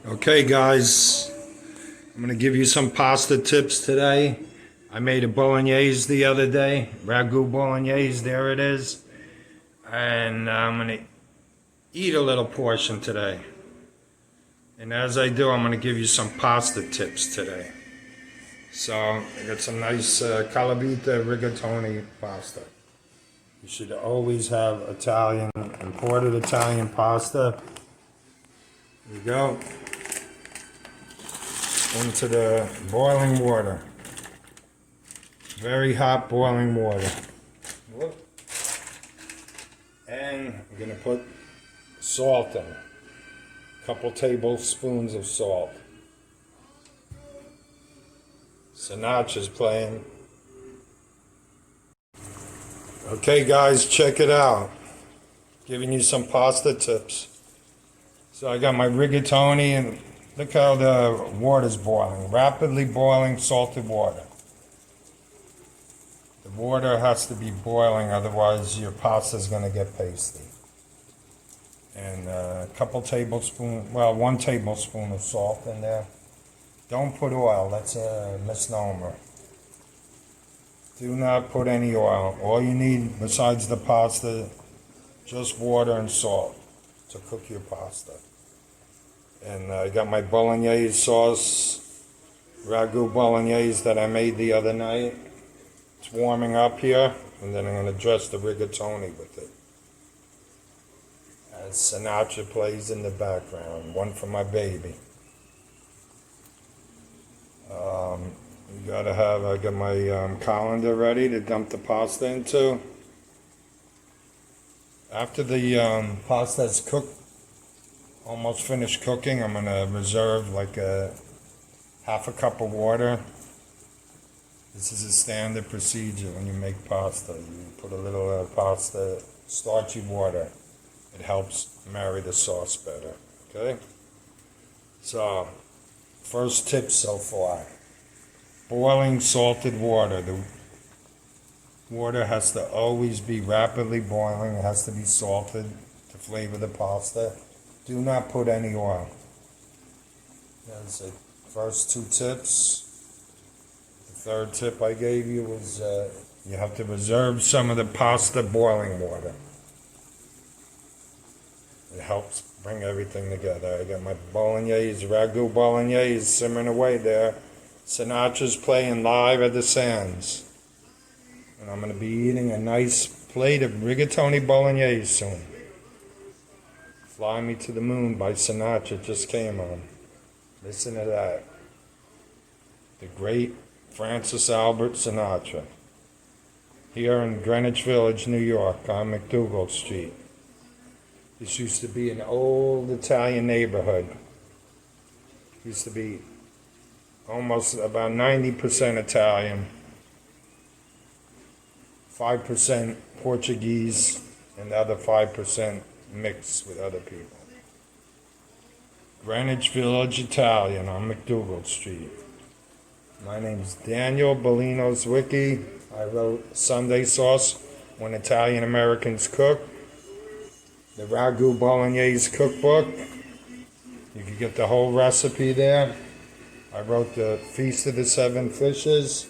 Okay guys, I'm going to give you some pasta tips today. I made a bolognese the other day, ragu bolognese, there it is. And I'm going to eat a little portion today. And as I do, I'm going to give you some pasta tips today. So I got some nice calavita rigatoni pasta. You should always have Italian, imported Italian pasta. There you go. Into the boiling water. Very hot boiling water. Whoop. And I'm going to put salt in. A couple tablespoons of salt. Sinatra's playing. Okay guys, check it out. Giving you some pasta tips. So I got my rigatoni and look how the water's boiling. Rapidly boiling salted water. The water has to be boiling, otherwise your pasta's going to get pasty. And a couple tablespoons, well, 1 tablespoon of salt in there. Don't put oil, that's a misnomer. Do not put any oil. All you need besides the pasta, just water and salt to cook your pasta. And I got my bolognese sauce, ragu bolognese that I made the other night. It's warming up here, and then I'm going to dress the rigatoni with it. As Sinatra plays in the background, one for my baby. You gotta have, I got my colander ready to dump the pasta into. After the pasta is cooked, almost finished cooking, I'm gonna reserve like half a cup of water. This is a standard procedure when you make pasta. You put a little pasta, starchy water. It helps marry the sauce better, okay? So, first tip so far. Boiling salted water. The water has to always be rapidly boiling. It has to be salted to flavor the pasta. Do not put any oil. That's the first 2 tips. The third tip I gave you was you have to reserve some of the pasta boiling water. It helps bring everything together. I got my bolognese, ragu bolognese simmering away there. Sinatra's playing live at the Sands. And I'm going to be eating a nice plate of rigatoni bolognese soon. Fly Me to the Moon by Sinatra just came on. Listen to that. The great Francis Albert Sinatra. Here in Greenwich Village, New York, on McDougal Street. This used to be an old Italian neighborhood. Used to be almost about 90% Italian, 5% Portuguese, and the other 5% mixed with other people. Greenwich Village Italian on McDougal Street. My name's Daniel Bellino Zwicke. I wrote Sunday Sauce When Italian Americans Cook, the Ragu Bolognese cookbook. You can get the whole recipe there. I wrote the Feast of the 7 Fishes,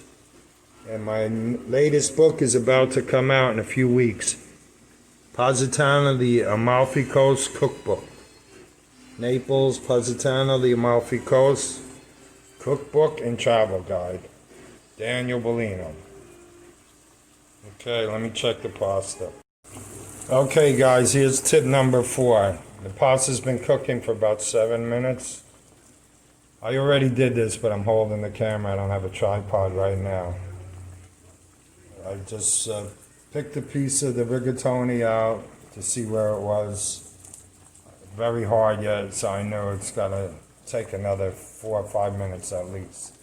and my latest book is about to come out in a few weeks. Positano, the Amalfi Coast Cookbook. Naples, Positano, the Amalfi Coast Cookbook and Travel Guide. Daniel Bellino. Okay, let me check the pasta. Okay guys, here's tip number 4. The pasta's been cooking for about 7 minutes. I already did this, but I'm holding the camera. I don't have a tripod right now. I just picked a piece of the rigatoni out to see where it was. Very hard yet, so I know it's got to take another 4 or 5 minutes at least.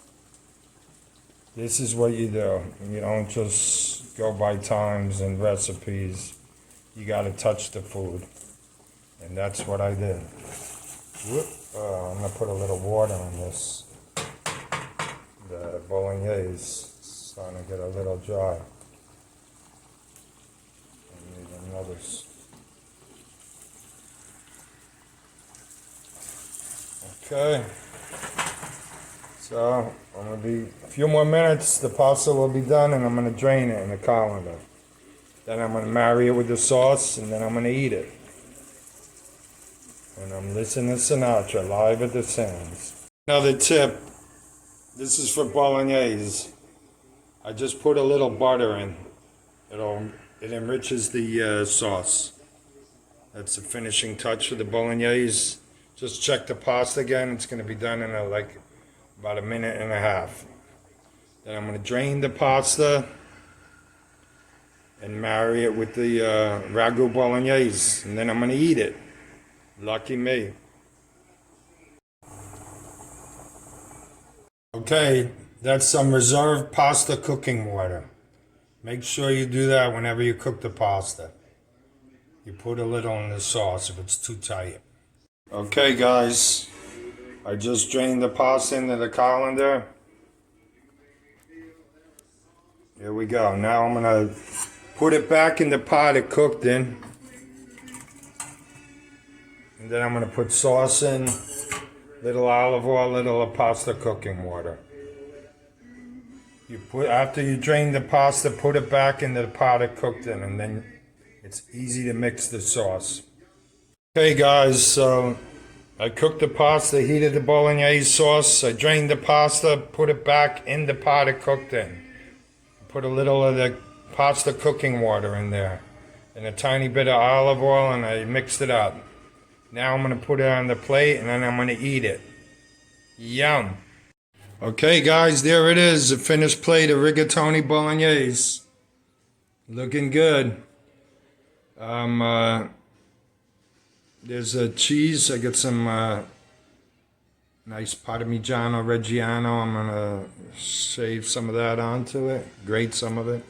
This is what you do. You don't just go by times and recipes. You got to touch the food. And that's what I did. Whoop. I'm going to put a little water on this. The bolognese is starting to get a little dry. I need another. Okay. So I'm gonna be a few more minutes. The pasta will be done, and I'm gonna drain it in a colander. Then I'm gonna marry it with the sauce, and then I'm gonna eat it. And I'm listening to Sinatra live at the Sands. Another tip. This is for bolognese. I just put a little butter in. It enriches the sauce. That's the finishing touch for the bolognese. Just check the pasta again. It's going to be done in about a minute and a half. Then I'm going to drain the pasta and marry it with the ragu bolognese. And then I'm going to eat it. Lucky me. Okay, that's some reserved pasta cooking water. Make sure you do that whenever you cook the pasta. You put a little in the sauce if it's too tight. Okay, guys, I just drained the pasta into the colander. Here we go. Now I'm gonna put it back in the pot it cooked in. And then I'm gonna put sauce in, little olive oil, little pasta cooking water. After you drain the pasta, put it back in the pot it cooked in, and then it's easy to mix the sauce. Okay, guys, so I cooked the pasta, heated the bolognese sauce. I drained the pasta, put it back in the pot it cooked in. Put a little of the pasta cooking water in there, and a tiny bit of olive oil, and I mixed it up. Now I'm gonna put it on the plate, and then I'm gonna eat it. Yum. Okay, guys, there it is, a finished plate of rigatoni bolognese. Looking good. There's a cheese. I got some nice Parmigiano Reggiano. I'm gonna shave some of that onto it, grate some of it,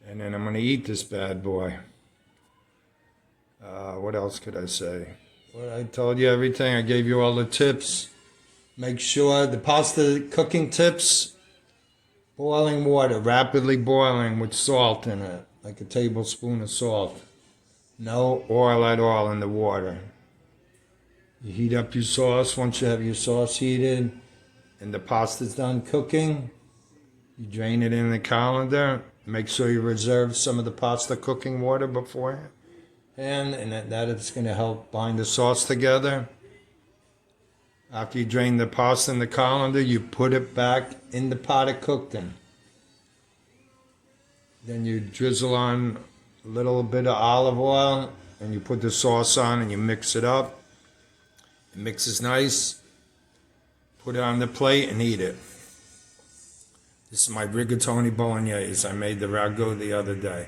and then I'm gonna eat this bad boy. What else could I say? Well, I told you everything. I gave you all the tips. Make sure the pasta cooking tips: boiling water, rapidly boiling with salt in it, like a tablespoon of salt. No oil at all in the water. You heat up your sauce. Once you have your sauce heated and the pasta's done cooking, you drain it in the colander. Make sure you reserve some of the pasta cooking water beforehand, and that it's going to help bind the sauce together. After you drain the pasta in the colander, you put it back in the pot it cooked in. Then you drizzle on a little bit of olive oil, and you put the sauce on, and you mix it up. It mixes nice. Put it on the plate and eat it. This is my rigatoni bolognese. I made the ragu the other day.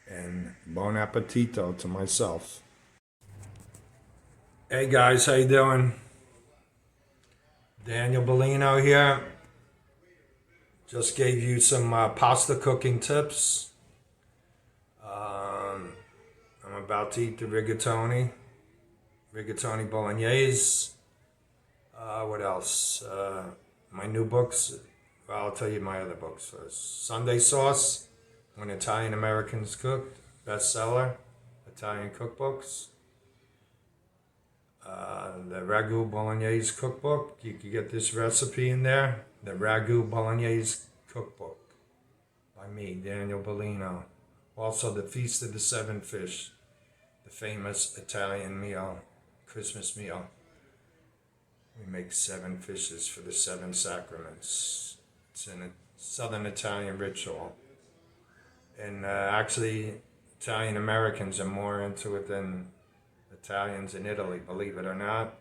And buon appetito to myself. Hey guys, how you doing? Daniel Bellino here. Just gave you some pasta cooking tips. I'm about to eat the rigatoni bolognese. What else? My new books. Well, I'll tell you my other books first. Sunday Sauce, When Italian Americans Cooked, bestseller, Italian cookbooks. The Ragu Bolognese Cookbook. You can get this recipe in there. The Ragu Bolognese Cookbook by me, Daniel Bellino. Also, The Feast of the Seven Fish, the famous Italian meal, Christmas meal. We make 7 fishes for the 7 sacraments. It's in a Southern Italian ritual. And actually, Italian Americans are more into it than Italians in Italy, believe it or not.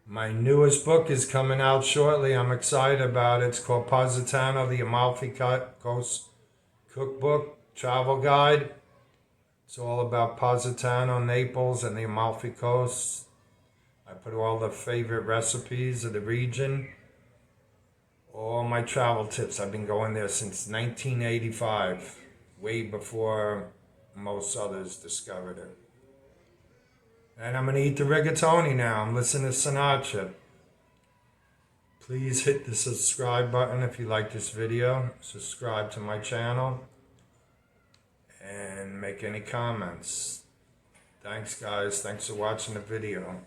My newest book is coming out shortly. I'm excited about it. It's called Positano, the Amalfi Coast Cookbook Travel Guide. It's all about Positano, Naples, and the Amalfi Coast. I put all the favorite recipes of the region. All my travel tips. I've been going there since 1985, way before most others discovered it. And I'm going to eat the rigatoni now. I'm listening to Sinatra. Please hit the subscribe button if you like this video. Subscribe to my channel. And make any comments. Thanks, guys. Thanks for watching the video.